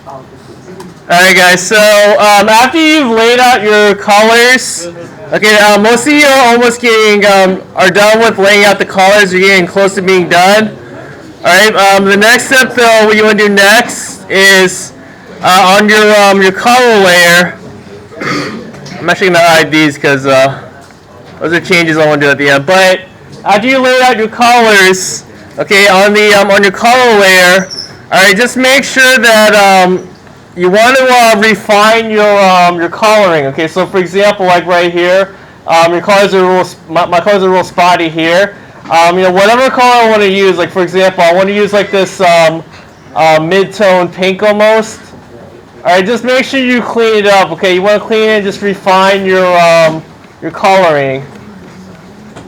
Alright guys, so after you've laid out your colors, okay, most of you are almost getting, are done with laying out the colors, you're getting close to being done. Alright, the next step though, what you want to do next is, on your color layer, I'm actually going to hide these because those are changes I want to do at the end, but after you lay out your colors, okay, on your color layer, alright, just make sure that you want to refine your coloring. Okay, so for example, like right here, your colors are my colors are real spotty here. Whatever color I want to use, like for example, I want to use like this mid-tone pink almost. All right, just make sure you clean it up. Okay, you want to clean it and just refine your coloring.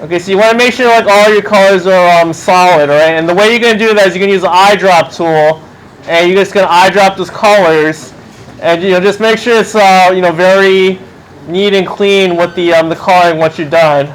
Okay, so you want to make sure like all your colors are solid, all right? And the way you're going to do that is you're going to use the eyedrop tool. And you're just going to eyedrop those colors, and just make sure it's very neat and clean with the coloring once you're done.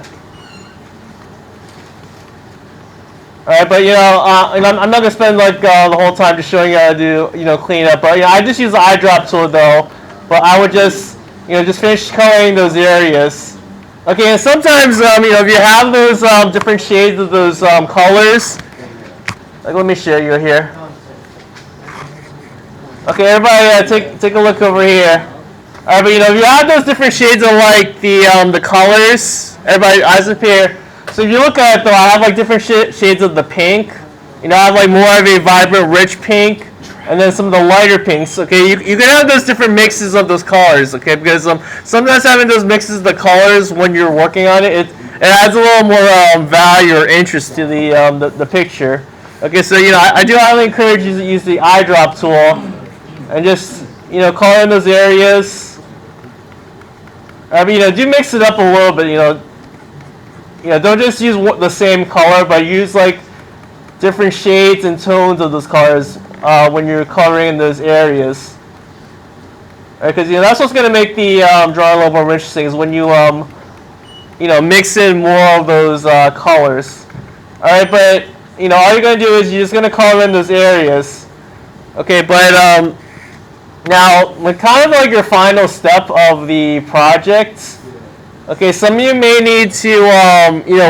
All right, but I'm not going to spend like the whole time just showing you how to do clean up. But I just use the eyedrop tool though. But I would just just finish coloring those areas. Okay, and sometimes if you have those different shades of those colors, like let me show you here. Okay, everybody, take a look over here. All right, but if you have those different shades of like the colors, everybody, eyes up here. So if you look at it though, I have like different shades of the pink. I have like more of a vibrant, rich pink, and then some of the lighter pinks. Okay, you can have those different mixes of those colors. Okay, because sometimes having those mixes of the colors when you're working on it adds a little more value or interest to the picture. Okay, so I do highly encourage you to use the eyedrop tool. And just color in those areas. Do mix it up a little bit. Don't just use the same color, but use like different shades and tones of those colors when you're coloring in those areas. Because that's what's going to make the drawing a little more interesting is when you mix in more of those colors. All right, but all you're going to do is you're just going to color in those areas. Okay, but now, kind of like your final step of the project, okay, some of you may need to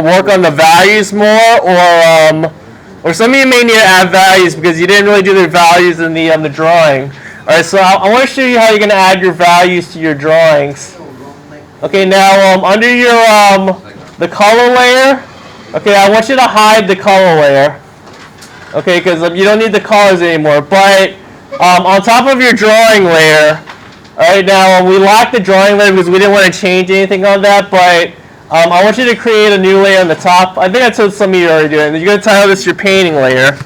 work on the values more, or some of you may need to add values because you didn't really do the values in the drawing. All right, so I want to show you how you're going to add your values to your drawings. Okay, now under your the color layer, okay, I want you to hide the color layer, okay, because you don't need the colors anymore, but on top of your drawing layer, alright, now we locked the drawing layer because we didn't want to change anything on that, but I want you to create a new layer on the top. I think I told some of you already doing it. You're going to title this your painting layer.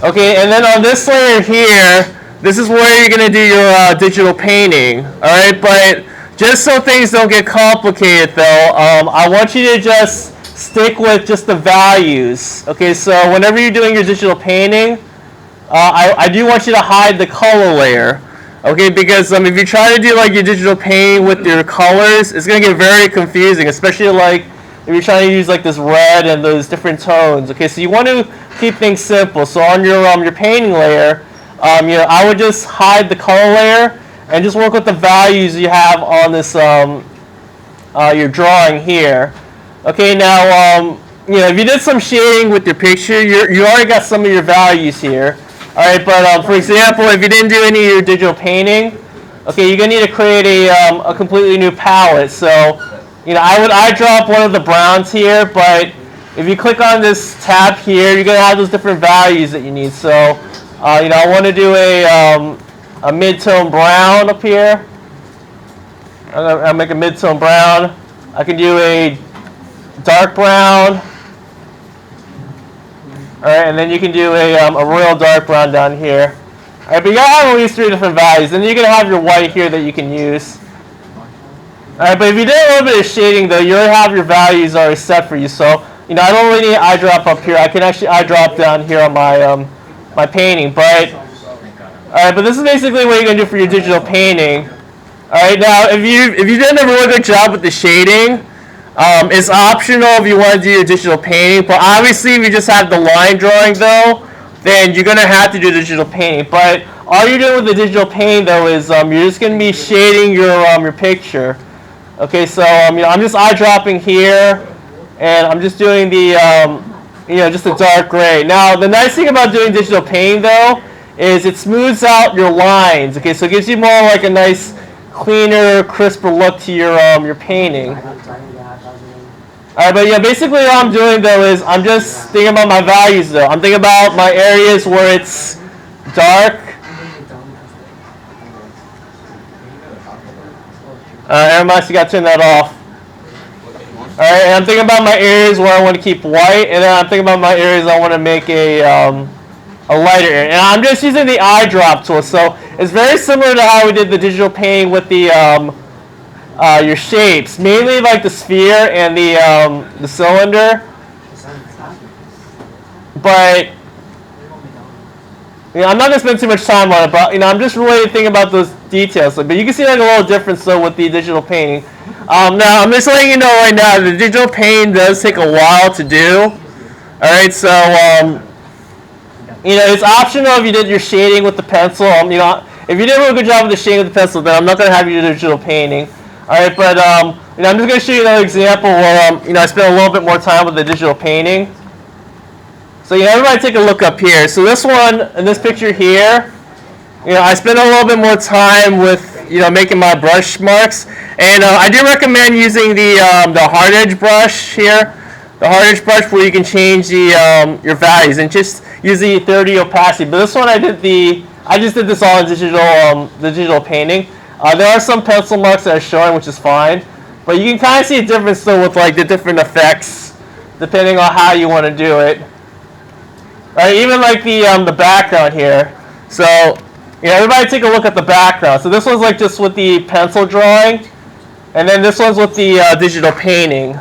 Okay, and then on this layer here, this is where you're going to do your digital painting. Alright, but just so things don't get complicated though, I want you to just stick with just the values. Okay, so whenever you're doing your digital painting, I do want you to hide the color layer, okay? Because if you try to do like your digital painting with your colors, it's gonna get very confusing, especially like if you're trying to use like this red and those different tones. Okay, so you want to keep things simple. So on your painting layer, I would just hide the color layer and just work with the values you have on this your drawing here. Okay, now if you did some shading with your picture, you already got some of your values here. Alright, but for example, if you didn't do any of your digital painting, okay, you're going to need to create a completely new palette. So, I would eyedrop one of the browns here, but if you click on this tab here, you're going to have those different values that you need. So, I want to do a mid-tone brown up here. I'll make a mid-tone brown. I can do a dark brown. Alright, and then you can do a royal dark brown down here. Alright, but you gotta have at least 3 different values. Then you're gonna have your white here that you can use. Alright, but if you did a little bit of shading though, you already have your values already set for you. So, I don't really need eyedrop up here. I can actually eyedrop down here on my my painting. But alright, but this is basically what you're gonna do for your digital painting. Alright, now if you did a really good job with the shading, it's optional if you want to do your digital painting, but obviously if you just have the line drawing though, then you're going to have to do digital painting. But all you're doing with the digital painting, though, is you're just going to be shading your picture. Okay, so I'm just eyedropping here, and I'm just doing the just a dark gray. Now, the nice thing about doing digital painting, though, is it smooths out your lines. Okay, so it gives you more like a nice, cleaner, crisper look to your painting. All right, but yeah, basically all I'm doing though is I'm just thinking about my values though. I'm thinking about my areas where it's dark. Everybody got to turn that off. All right, and I'm thinking about my areas where I want to keep white, and then I'm thinking about my areas I want to make a lighter area. And I'm just using the eyedrop tool, so it's very similar to how we did the digital painting with the your shapes, mainly like the sphere and the cylinder. But I'm not gonna spend too much time on it. But I'm just really thinking about those details. But you can see like a little difference though with the digital painting. Now I'm just letting you know right now the digital painting does take a while to do. All right, so it's optional if you did your shading with the pencil. If you did a really good job with the shading with the pencil, then I'm not gonna have you do digital painting. All right, but I'm just going to show you another example where I spent a little bit more time with the digital painting. So everybody take a look up here. So this one in this picture here, I spent a little bit more time with making my brush marks, and I do recommend using the hard edge brush here, the hard edge brush where you can change the your values and just use the 30 opacity. But this one I just did this all in digital painting. There are some pencil marks that are showing, which is fine, but you can kind of see a difference still with like the different effects, depending on how you want to do it. Right, even like the background here. So everybody take a look at the background. So this one's like just with the pencil drawing, and then this one's with the digital painting.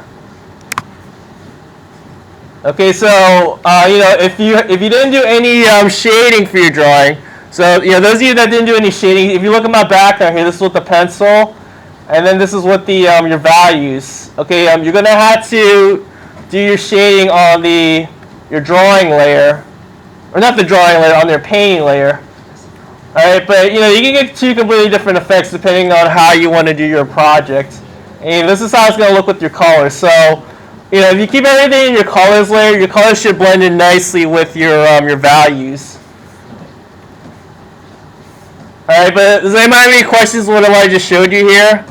Okay, so if you didn't do any shading for your drawing. So, those of you that didn't do any shading, if you look at my background here, this is with the pencil, and then this is with the your values. Okay, you're going to have to do your shading on your drawing layer, or not the drawing layer, on your painting layer. All right, but you can get two completely different effects depending on how you want to do your project. And this is how it's going to look with your colors. So, if you keep everything in your colors layer, your colors should blend in nicely with your values. Alright, but does anybody have any questions on what I just showed you here?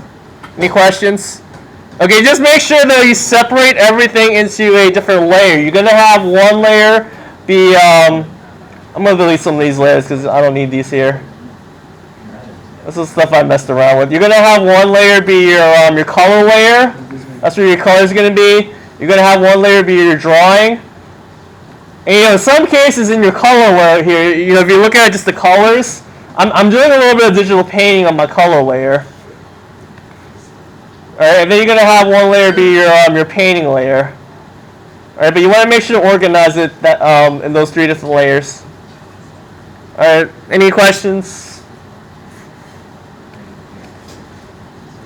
Any questions? Okay, just make sure that you separate everything into a different layer. You're going to have one layer be, I'm going to delete some of these layers because I don't need these here. This is stuff I messed around with. You're going to have one layer be your color layer. That's where your color is going to be. You're going to have one layer be your drawing. And in some cases in your color layer here, if you look at just the colors, I'm doing a little bit of digital painting on my color layer. Alright, and then you're going to have one layer be your painting layer. Alright, but you want to make sure to organize it in those three different layers. Alright, any questions?